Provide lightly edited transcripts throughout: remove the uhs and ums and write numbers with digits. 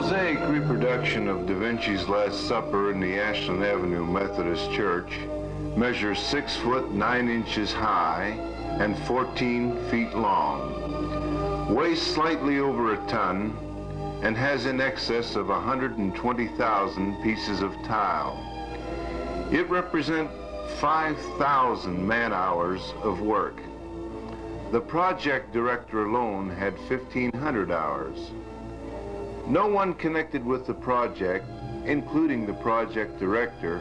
Mosaic reproduction of DaVinci's Last Supper in the Ashland Avenue Methodist Church measures 6 foot 9 inches high and 14 feet long, weighs slightly over a ton, and has in excess of 120,000 pieces of tile. It represents 5,000 man-hours of work. The project director alone had 1,500 hours. No one connected with the project, including the project director,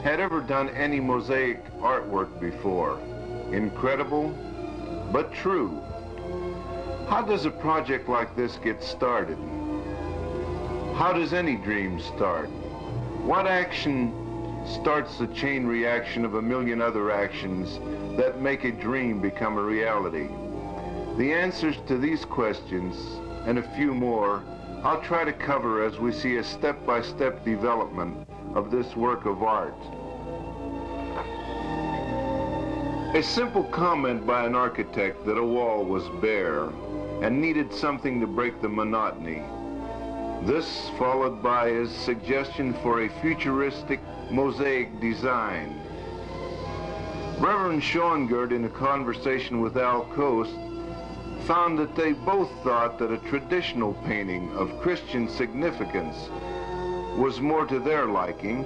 had ever done any mosaic artwork before. Incredible, but true. How does a project like this get started? How does any dream start? What action starts the chain reaction of a million other actions that make a dream become a reality? The answers to these questions, and a few more, I'll try to cover as we see a step-by-step development of this work of art. A simple comment by an architect that a wall was bare and needed something to break the monotony. This followed by his suggestion for a futuristic mosaic design. Reverend Schoengert, in a conversation with Kost, found that they both thought that a traditional painting of Christian significance was more to their liking,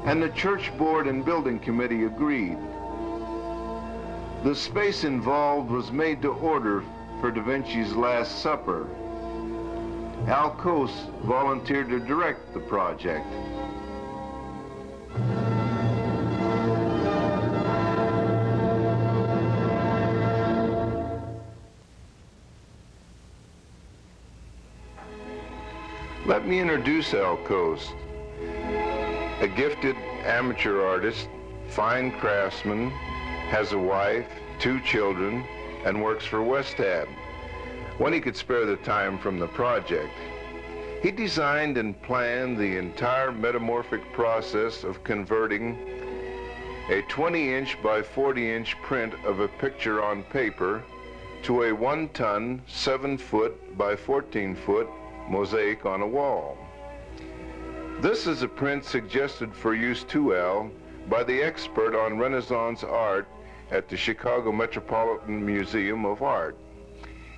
and the church board and building committee agreed. The space involved was made to order for DaVinci's Last Supper. Kost volunteered to direct the project. Let me introduce Kost, a gifted amateur artist, fine craftsman, has a wife, 2 children, and works for Westhab when he could spare the time from the project. He designed and planned the entire metamorphic process of converting a 20-inch by 40-inch print of a picture on paper to a 1-ton, 7-foot by 14-foot mosaic on a wall. This is a print suggested for use to Al by the expert on Renaissance art at the Chicago Metropolitan Museum of Art.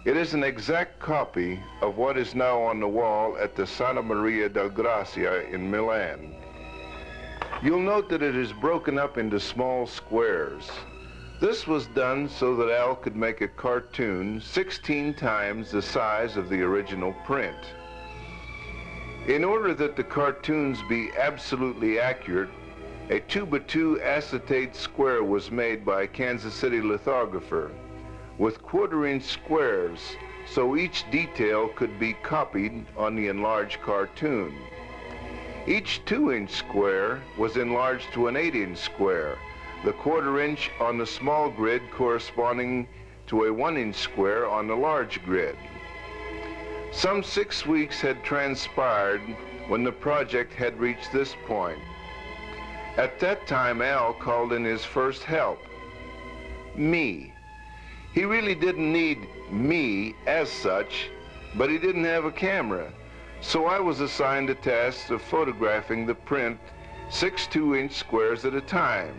It is an exact copy of what is now on the wall at the Santa Maria del Grazia in Milan. You'll note that it is broken up into small squares. This was done so that Al could make a cartoon 16 times the size of the original print. In order that the cartoons be absolutely accurate, a 2x2 acetate square was made by a Kansas City lithographer with 1/4-inch squares, so each detail could be copied on the enlarged cartoon. Each 2-inch square was enlarged to an 8-inch square, the 1/4-inch on the small grid corresponding to a 1-inch square on the large grid. Some 6 weeks had transpired when the project had reached this point. At that time, Al called in his first help, me. He really didn't need me as such, but he didn't have a camera, so I was assigned the task of photographing the print 6 2-inch squares at a time.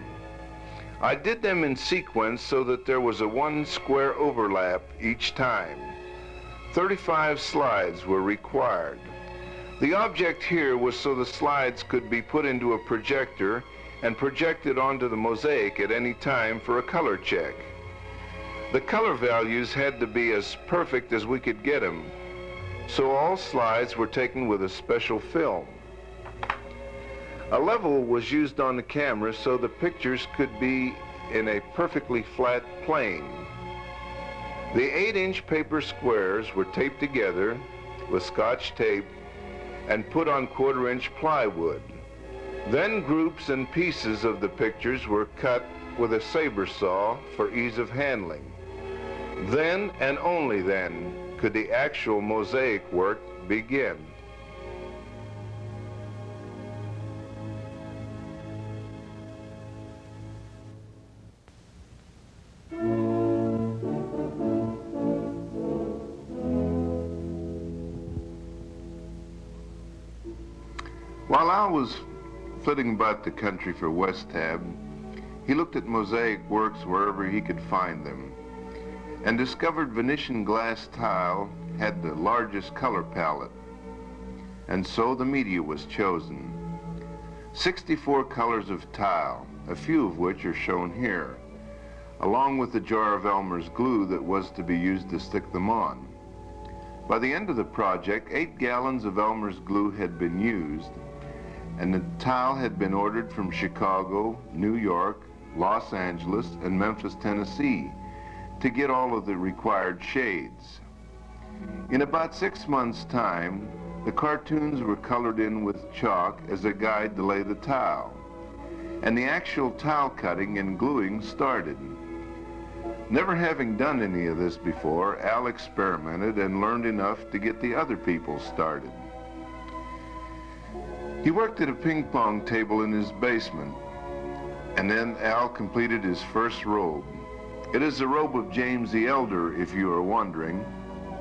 I did them in sequence so that there was a 1 square overlap each time. 35 slides were required. The object here was so the slides could be put into a projector and projected onto the mosaic at any time for a color check. The color values had to be as perfect as we could get them, so all slides were taken with a special film. A level was used on the camera so the pictures could be in a perfectly flat plane. The 8-inch paper squares were taped together with Scotch tape and put on 1/4-inch plywood. Then groups and pieces of the pictures were cut with a saber saw for ease of handling. Then and only then could the actual mosaic work begin. While Al was flitting about the country for West Tab, he looked at Mosaic works wherever he could find them, and discovered Venetian glass tile had the largest color palette. And so the media was chosen. 64 colors of tile, a few of which are shown here, along with the jar of Elmer's glue that was to be used to stick them on. By the end of the project, 8 gallons of Elmer's glue had been used, and the tile had been ordered from Chicago, New York, Los Angeles, and Memphis, Tennessee, to get all of the required shades. In about 6 months' time, the cartoons were colored in with chalk as a guide to lay the tile, and the actual tile cutting and gluing started. Never having done any of this before, Al experimented and learned enough to get the other people started. He worked at a ping pong table in his basement, and then Al completed his first robe. It is a robe of James the Elder, if you are wondering.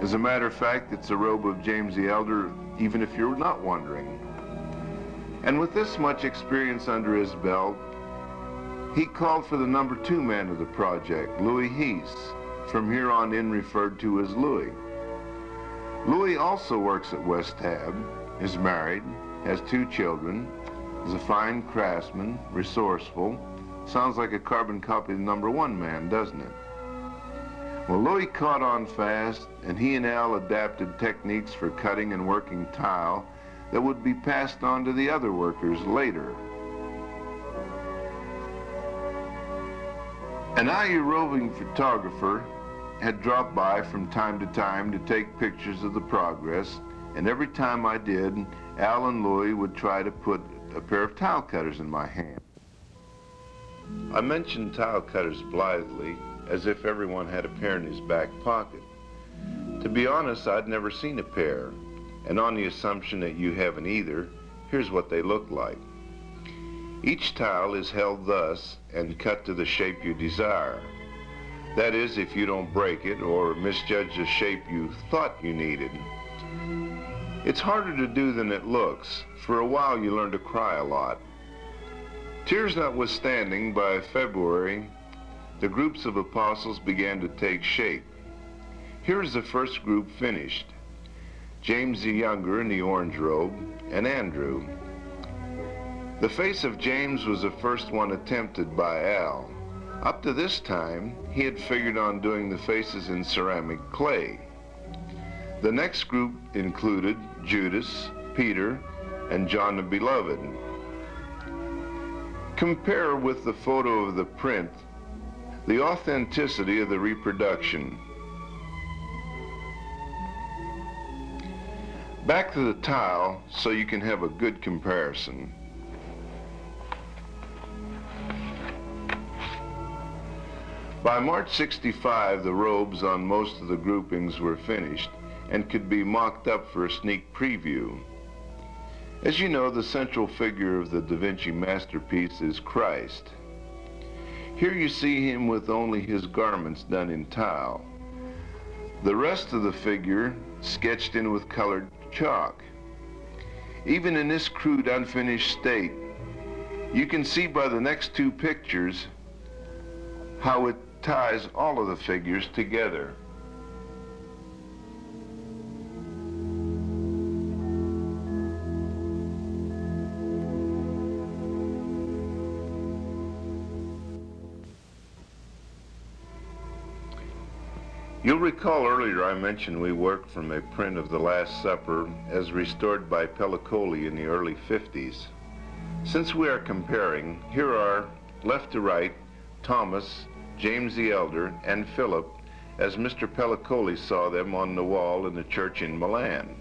As a matter of fact, it's a robe of James the Elder, even if you're not wondering. And with this much experience under his belt, he called for the number 2 man of the project, Louis Heese, from here on in referred to as Louis. Louis also works at West Tab, is married, has 2 children, is a fine craftsman, resourceful. Sounds like a carbon copy of the number 1 man, doesn't it? Well, Louis caught on fast, and he and Al adapted techniques for cutting and working tile that would be passed on to the other workers later. An IU roving photographer had dropped by from time to time to take pictures of the progress, and every time I did, Al and Louis would try to put a pair of tile cutters in my hand. I mentioned tile cutters blithely, as if everyone had a pair in his back pocket. To be honest, I'd never seen a pair, and on the assumption that you haven't either, here's what they look like. Each tile is held thus and cut to the shape you desire. That is, if you don't break it or misjudge the shape you thought you needed. It's harder to do than it looks. For a while you learn to cry a lot. Tears notwithstanding, by February, the groups of apostles began to take shape. Here is the first group finished. James the Younger in the orange robe, and Andrew. The face of James was the first one attempted by Al. Up to this time, he had figured on doing the faces in ceramic clay. The next group included Judas, Peter, and John the Beloved. Compare with the photo of the print the authenticity of the reproduction. Back to the tile so you can have a good comparison. By March 65, the robes on most of the groupings were finished and could be mocked up for a sneak preview. As you know, the central figure of the DaVinci masterpiece is Christ. Here you see him with only his garments done in tile. The rest of the figure sketched in with colored chalk. Even in this crude, unfinished state, you can see by the next 2 pictures how it ties all of the figures together. You'll recall earlier I mentioned we worked from a print of The Last Supper as restored by Pellicoli in the early 50s. Since we are comparing, here are, left to right, Thomas, James the Elder, and Philip, as Mr. Pellicoli saw them on the wall in the church in Milan.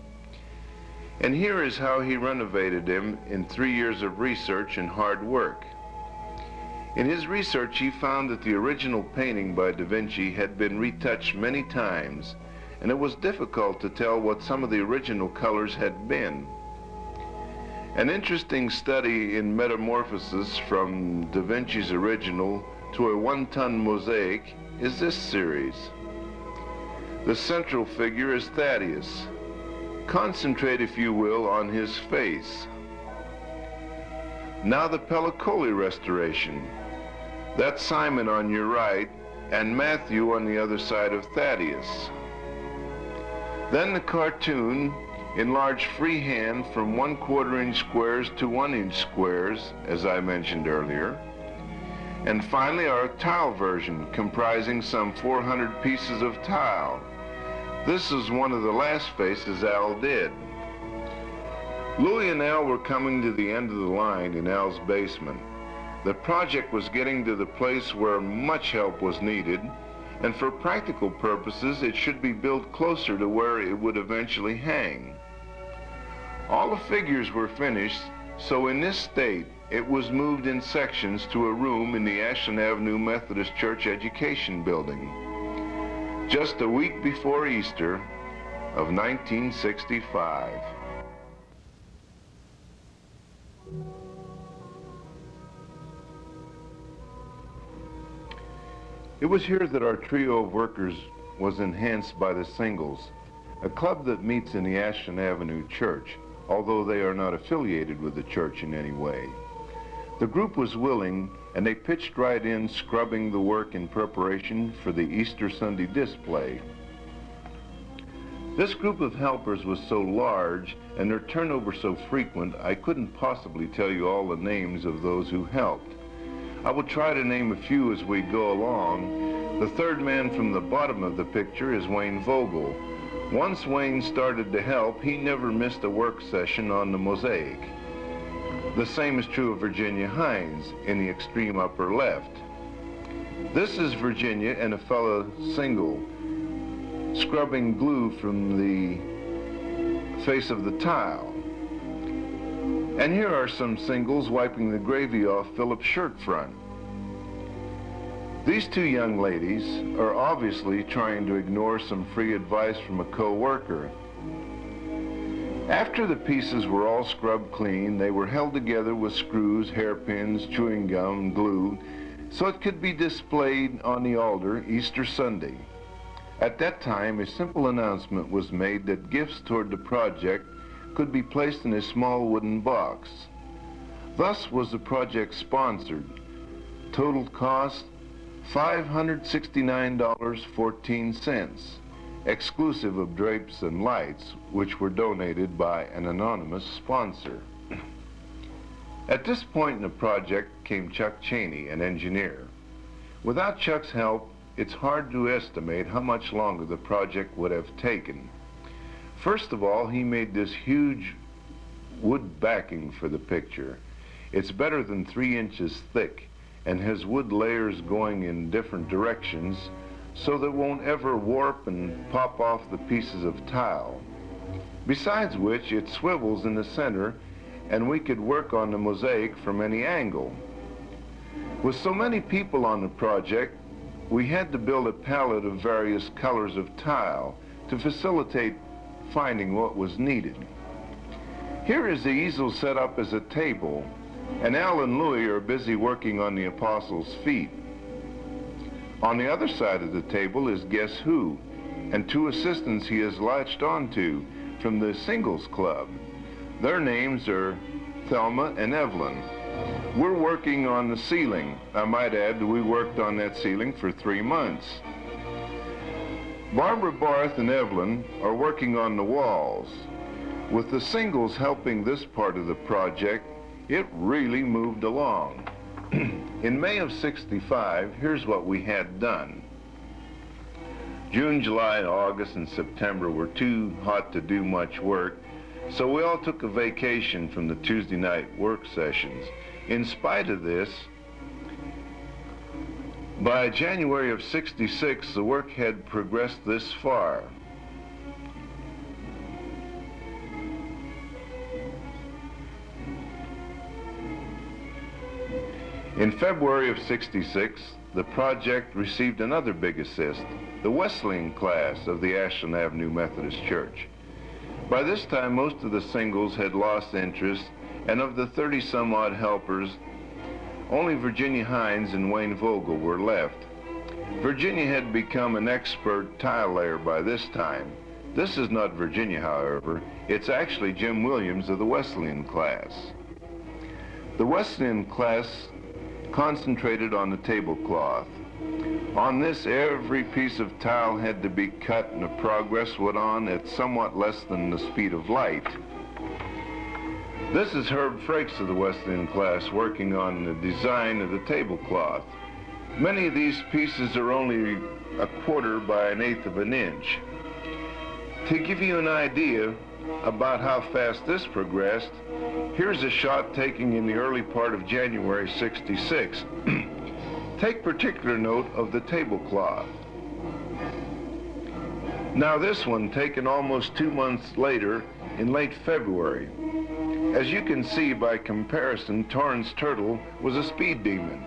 And here is how he renovated them in 3 years of research and hard work. In his research, he found that the original painting by Da Vinci had been retouched many times, and it was difficult to tell what some of the original colors had been. An interesting study in metamorphosis from Da Vinci's original to a 1-ton mosaic is this series. The central figure is Thaddeus. Concentrate, if you will, on his face. Now the Pellicoli restoration. That's Simon on your right and Matthew on the other side of Thaddeus. Then the cartoon, enlarged freehand from 1/4 inch squares to 1 inch squares, as I mentioned earlier. And finally our tile version, comprising some 400 pieces of tile. This is one of the last faces Al did. Louis and Al were coming to the end of the line in Al's basement. The project was getting to the place where much help was needed, and for practical purposes it should be built closer to where it would eventually hang. All the figures were finished, so in this state it was moved in sections to a room in the Ashland Avenue Methodist Church Education Building, just a week before Easter of 1965. It was here that our trio of workers was enhanced by the Singles, a club that meets in the Ashland Avenue Church, although they are not affiliated with the church in any way. The group was willing, and they pitched right in, scrubbing the work in preparation for the Easter Sunday display. This group of helpers was so large and their turnover so frequent, I couldn't possibly tell you all the names of those who helped. I will try to name a few as we go along. The third man from the bottom of the picture is Wayne Vogel. Once Wayne started to help, he never missed a work session on the Mosaic. The same is true of Virginia Hines in the extreme upper left. This is Virginia and a fellow single scrubbing glue from the face of the tile. And here are some singles wiping the gravy off Philip's shirt front. These two young ladies are obviously trying to ignore some free advice from a co-worker. After the pieces were all scrubbed clean, they were held together with screws, hairpins, chewing gum, glue, so it could be displayed on the altar Easter Sunday. At that time, a simple announcement was made that gifts toward the project could be placed in a small wooden box. Thus was the project sponsored. Total cost, $569.14, exclusive of drapes and lights, which were donated by an anonymous sponsor. At this point in the project came Chuck Cheney, an engineer. Without Chuck's help, it's hard to estimate how much longer the project would have taken. First of all, he made this huge wood backing for the picture. It's better than 3 inches thick and has wood layers going in different directions so that it won't ever warp and pop off the pieces of tile. Besides which, it swivels in the center and we could work on the mosaic from any angle. With so many people on the project, we had to build a palette of various colors of tile to facilitate finding what was needed. Here is the easel set up as a table, and Al and Louis are busy working on the Apostles' feet. On the other side of the table is Guess Who, and 2 assistants he has latched onto from the Singles Club. Their names are Thelma and Evelyn. We're working on the ceiling. I might add that we worked on that ceiling for 3 months. Barbara, Barth, and Evelyn are working on the walls. With the Singles helping this part of the project, it really moved along. In May of '65, here's what we had done. June, July, August, and September were too hot to do much work, so we all took a vacation from the Tuesday night work sessions. In spite of this, by January of '66, the work had progressed this far. In February of '66, the project received another big assist, the Wesleyan class of the Ashland Avenue Methodist Church. By this time, most of the singles had lost interest, and of the 30-some-odd helpers, only Virginia Hines and Wayne Vogel were left. Virginia had become an expert tile layer by this time. This is not Virginia, however. It's actually Jim Williams of the Wesleyan class. The West End class concentrated on the tablecloth. On this, every piece of tile had to be cut, and the progress went on at somewhat less than the speed of light. This is Herb Frakes of the West End class working on the design of the tablecloth. Many of these pieces are only 1/4 by 1/8 of an inch. To give you an idea about how fast this progressed, here's a shot taken in the early part of January '66. Take particular note of the tablecloth. Now this one, taken almost 2 months later in late February. As you can see by comparison, Torrance Turtle was a speed demon.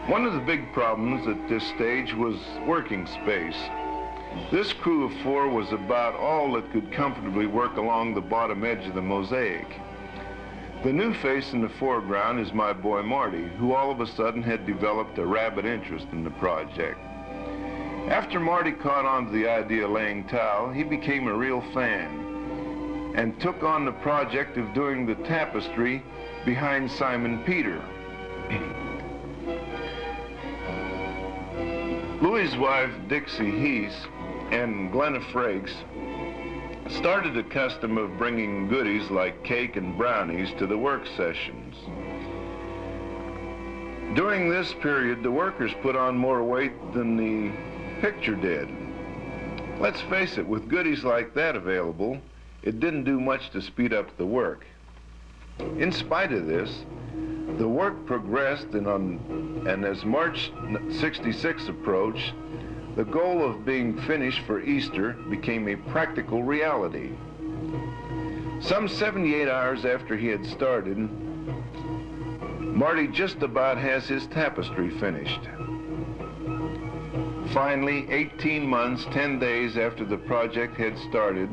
One of the big problems at this stage was working space. This crew of 4 was about all that could comfortably work along the bottom edge of the mosaic. The new face in the foreground is my boy Marty, who all of a sudden had developed a rabid interest in the project. After Marty caught on to the idea of laying tile, he became a real fan and took on the project of doing the tapestry behind Simon Peter. Louis's wife, Dixie Heath, and Glenna Frakes started a custom of bringing goodies like cake and brownies to the work sessions. During this period, the workers put on more weight than the picture did. Let's face it, with goodies like that available, it didn't do much to speed up the work. In spite of this, the work progressed, and as March '66 approached, the goal of being finished for Easter became a practical reality. Some 78 hours after he had started, Marty just about has his tapestry finished. Finally, 18 months, 10 days after the project had started,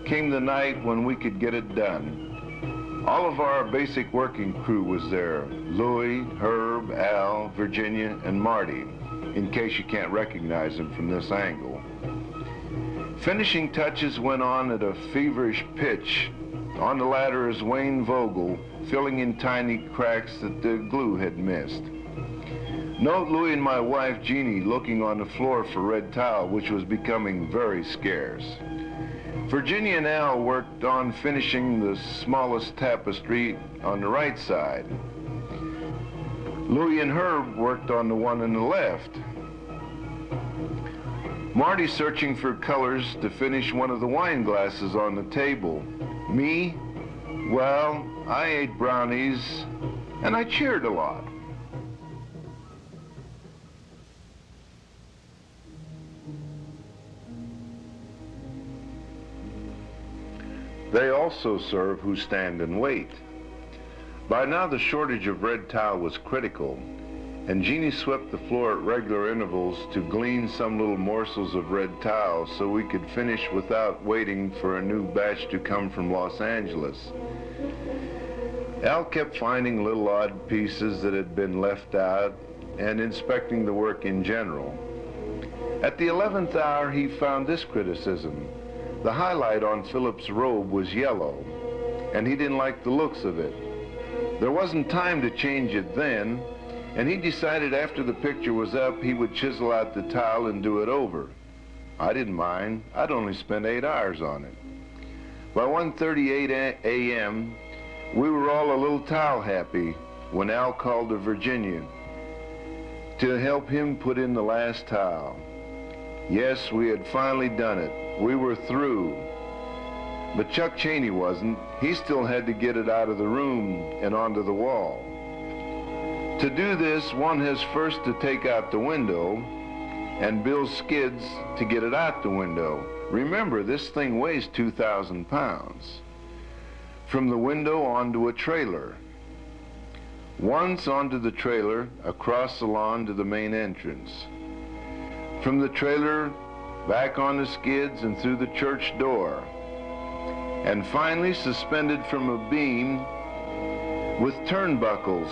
came the night when we could get it done. All of our basic working crew was there: Louis, Herb, Al, Virginia, and Marty, in case you can't recognize them from this angle. Finishing touches went on at a feverish pitch. On the ladder is Wayne Vogel, filling in tiny cracks that the glue had missed. Note Louis and my wife Jeannie looking on the floor for red tile, which was becoming very scarce. Virginia and Al worked on finishing the smallest tapestry on the right side. Louis and Herb worked on the one on the left. Marty searching for colors to finish one of the wine glasses on the table. Me? Well, I ate brownies and I cheered a lot. They also serve who stand and wait. By now the shortage of red tile was critical, and Jeannie swept the floor at regular intervals to glean some little morsels of red tile so we could finish without waiting for a new batch to come from Los Angeles. Al kept finding little odd pieces that had been left out and inspecting the work in general. At the 11th hour, he found this criticism. The highlight on Philip's robe was yellow, and he didn't like the looks of it. There wasn't time to change it then, and he decided after the picture was up, he would chisel out the tile and do it over. I didn't mind. I'd only spent 8 hours on it. By 1:38 a.m., we were all a little tile happy when Al called to Virginia to help him put in the last tile. Yes, we had finally done it. We were through. But Chuck Cheney wasn't. He still had to get it out of the room and onto the wall. To do this, one has first to take out the window and build skids to get it out the window. Remember, this thing weighs 2,000 pounds. From the window onto a trailer. Once onto the trailer, across the lawn to the main entrance. From the trailer, back on the skids and through the church door. And finally suspended from a beam with turnbuckles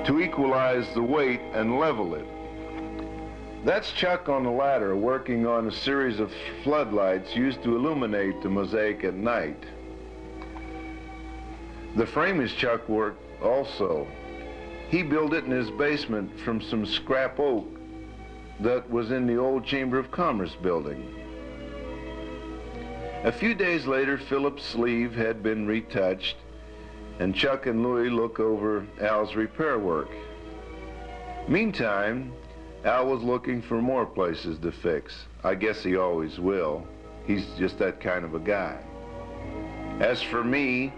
to equalize the weight and level it. That's Chuck on the ladder working on a series of floodlights used to illuminate the mosaic at night. The frame is Chuck work also. He built it in his basement from some scrap oak that was in the old Chamber of Commerce building. A few days later, Philip's sleeve had been retouched, and Chuck and Louie look over Al's repair work. Meantime, Al was looking for more places to fix. I guess he always will. He's just that kind of a guy. As for me,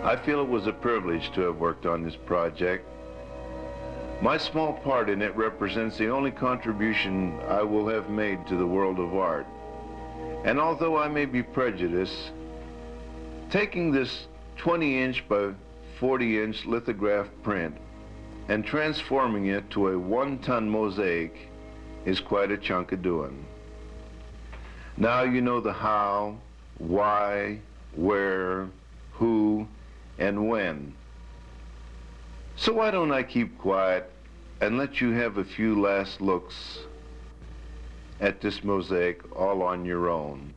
I feel it was a privilege to have worked on this project. My small part in it represents the only contribution I will have made to the world of art. And although I may be prejudiced, taking this 20-inch by 40-inch lithograph print and transforming it to a 1-ton mosaic is quite a chunk of doing. Now you know the how, why, where, who, and when. So why don't I keep quiet and let you have a few last looks at this mosaic all on your own.